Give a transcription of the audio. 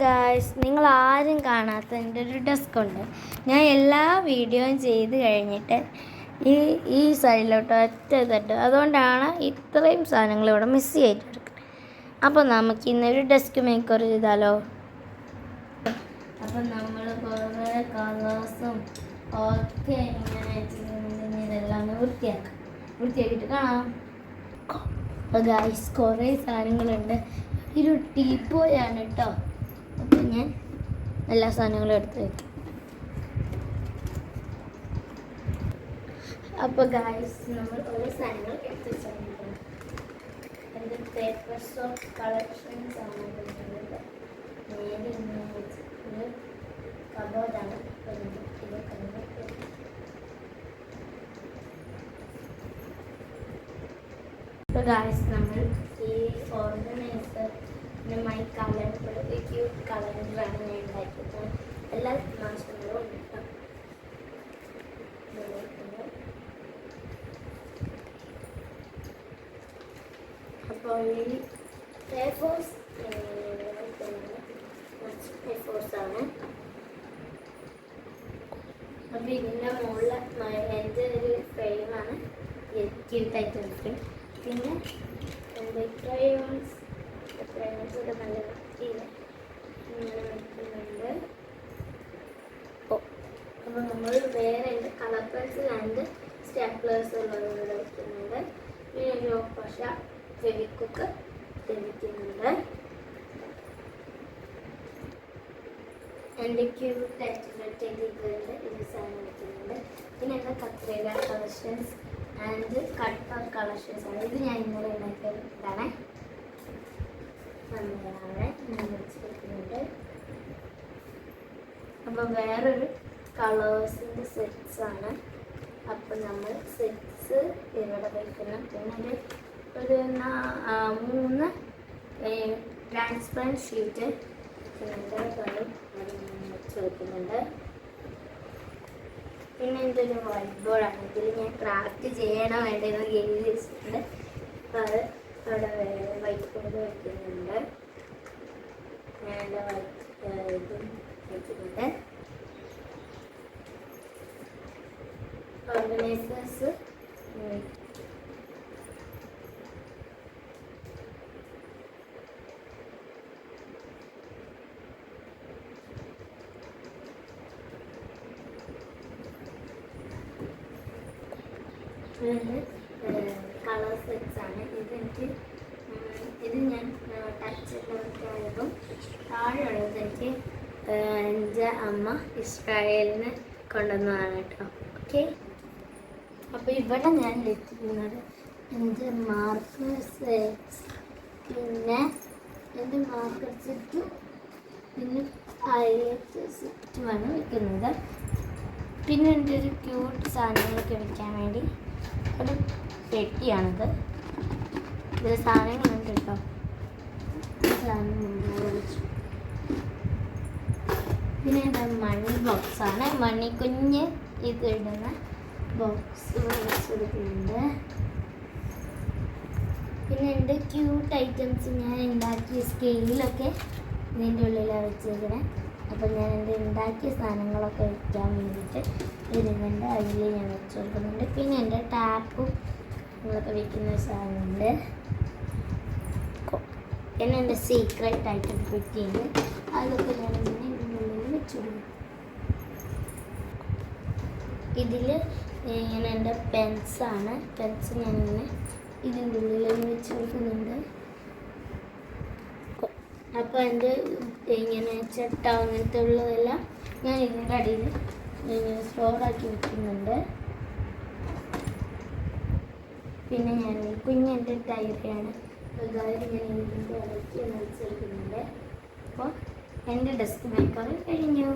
Guys, നിങ്ങൾ ആരും കാണാത്ത എൻ്റെ ഒരു ഡെസ്ക് ഉണ്ട്. ഞാൻ എല്ലാ വീഡിയോയും ചെയ്ത് കഴിഞ്ഞിട്ട് ഈ സൈഡിലോട്ട് ഒറ്റ തട്ട്, അതുകൊണ്ടാണ് ഇത്രയും സാധനങ്ങൾ ഇവിടെ മിസ് ചെയ്തിട്ട് എടുക്കുന്നത്. അപ്പോൾ നമുക്ക് ഇന്നൊരു ഡെസ്ക് മേക്കർ ചെയ്താലോ? അപ്പം നമ്മൾ കുറേ കളേഴ്സും ഒക്കെ ഇങ്ങനെ വെച്ചിട്ടുണ്ടെങ്കിൽ ഇതെല്ലാം വൃത്തിയാക്കിയിട്ട് കാണാം. അപ്പോൾ ഗായ്സ്, കുറേ സാധനങ്ങളുണ്ട്. ഒരു ടീപ്പോയാണ് കേട്ടോ. അപ്പോൾ ഞാൻ എല്ലാ സാധനങ്ങളും എടുത്ത് വയ്ക്കും. അപ്പോൾ ഗായ്സ്, നമ്മൾ ഓരോ സാധനങ്ങൾ എടുത്ത് വെച്ചിട്ടുണ്ട്. എൻ്റെ പേപ്പേഴ്സ് ഓഫ് കളക്ഷൻസ് ആണ് എടുക്കുന്നത്. നേരെ ഇങ്ങനെ വെച്ചിട്ട് കബോർഡാണ് ഇപ്പോൾ ഗായ്സ്, നമ്മൾ ഈ ഓർഗനൈസർ മൈ കളർ ക്യൂട്ട് കളറിലാണ് ഞാൻ ഉണ്ടാക്കിയത്. എല്ലാ നാശങ്ങളും ഉണ്ട് കേട്ടോ. അപ്പോൾ ഈ പേപ്പേഴ്സ് ആണ്. അപ്പോൾ ഇതിൻ്റെ മുകളിൽ എൻ്റെ ഒരു ഫ്രെയിമാണ് ക്യൂട്ട് ഐറ്റംസ്. പിന്നെ എൻ്റെ ക്രയോൺസ് ഒക്കെ നല്ല വൃത്തിയിൽ ഇങ്ങനെ വയ്ക്കുന്നുണ്ട്. അപ്പോൾ നമ്മൾ വേറെ കളർ പെൻസിൽ ആൻഡ് സ്റ്റാപ്ലേഴ്സ് ഉള്ളതുകൊണ്ട് വയ്ക്കുന്നുണ്ട്. പിന്നെ ഒരു പശ ഫെവിക്വിക്ക് വയ്ക്കുന്നുണ്ട്. എൻ്റെ ക്യൂട്ടായിട്ടുള്ള ടെഡിബേറിൻ്റെ ഒരു സാധനം വയ്ക്കുന്നുണ്ട്. പിന്നെ എൻ്റെ കത്രിക കളക്ഷൻസ് ആൻഡ് കട്ട് കളക്ഷൻസ് ആണ്. ഇത് ഞാൻ ഇന്നലെ ഉണ്ടാക്കിയതാണ്. വെച്ചിരിക്കുന്നുണ്ട്. അപ്പോൾ വേറൊരു കളേഴ്സിൻ്റെ സെറ്റ്സ് ആണ്. അപ്പോൾ നമ്മൾ സെറ്റ്സ് ഇവിടെ വയ്ക്കണം. പിന്നെ ഒരു 3 ട്രാൻസ്പെറൻറ്റ് ഷീറ്റ് വെച്ച് വയ്ക്കുന്നുണ്ട്. പിന്നെ ഇതൊരു വൈറ്റ് ബോർഡാണ്. ഇതിൽ ഞാൻ ക്രാഫ്റ്റ് ചെയ്യണോ വേണ്ടതെന്ന് എഴുതി വെച്ചിട്ടുണ്ട്. അപ്പോൾ അത് അവിടെ വൈറ്റ് ബോർഡ് വയ്ക്കുന്നുണ്ട്. വൈറ്റ് ഇതും വയ്ക്കുന്നുണ്ട്. ഓർഗനൈസേഴ്സ് കളർ സെറ്റ്സ് ആണ്. ഇത് ഞാൻ ടച്ച് ആയതും താഴെയുള്ളത് എനിക്ക് എൻ്റെ അമ്മ ഇസ്രായേലിന് കൊണ്ടുവന്നതാണ് കേട്ടോ. ഓക്കെ, അപ്പോൾ ഇവിടെ ഞാൻ എത്തിക്കുന്നത് എൻ്റെ മാർക്കർ സെറ്റ്സ്, പിന്നെ എൻ്റെ മാർക്കർ സെറ്റും പിന്നെ ഹൈലൈറ്റർ സെറ്റുമാണ് വയ്ക്കുന്നത്. പിന്നെ എൻ്റെ ഒരു ക്യൂട്ട് സാധനങ്ങളൊക്കെ വയ്ക്കാൻ വേണ്ടി ഒരു പെട്ടിയാണിത്. ഇതിൽ സാധനങ്ങളുണ്ട് കേട്ടോ. പിന്നെ ഇത് മണി ബോക്സാണ്. മണി കുഞ്ഞ് ഇത് ഇടുന്ന ബോക്സ് വെച്ചെടുക്കുന്നുണ്ട്. പിന്നെ എൻ്റെ ക്യൂട്ട് ഐറ്റംസ് ഞാൻ ഉണ്ടാക്കിയ സ്കെയിലൊക്കെ ഇതിൻ്റെ ഉള്ളിലാണ് വെച്ചേക്കണേ. അപ്പോൾ ഞാൻ എൻ്റെ ഉണ്ടാക്കിയ സാധനങ്ങളൊക്കെ വയ്ക്കാൻ വേണ്ടിയിട്ട് ഇതിൻ്റെ അതിൽ ഞാൻ വെച്ച് കൊടുക്കുന്നുണ്ട്. പിന്നെ എൻ്റെ ടാപ്പും നിങ്ങളൊക്കെ വയ്ക്കുന്ന സാധനമുണ്ട്. പിന്നെ എൻ്റെ സീക്രട്ട് ആയിട്ട് പെട്ടിയുണ്ട്. അതൊക്കെ ഞാൻ ഇങ്ങനെ ഇതിൻ്റെ ഉള്ളിൽ വെച്ച് കൊടുക്കും. ഇതിൽ ഇങ്ങനെ എൻ്റെ പെൻസാണ്. പെൻസ് ഞാനിങ്ങനെ ഇതിൻ്റെ ഉള്ളിൽ വെച്ച് കൊടുക്കുന്നുണ്ട്. അപ്പോൾ എൻ്റെ ഇങ്ങനെ ചട്ട അങ്ങനത്തെ ഉള്ളതെല്ലാം ഞാൻ ഇതിൻ്റെ അടിയിൽ ഇങ്ങനെ സ്റ്റോറാക്കി വെക്കുന്നുണ്ട്. പിന്നെ ഞാൻ കുഞ്ഞെൻ്റെ ഡയറിയാണ്. ഡയറി ഞാൻ ഇതിൻ്റെ ഇടയ്ക്ക് വെച്ചെടുക്കുന്നുണ്ട്. അപ്പോൾ എൻ്റെ ഡെസ്ക് മേക്കർ കഴിഞ്ഞു.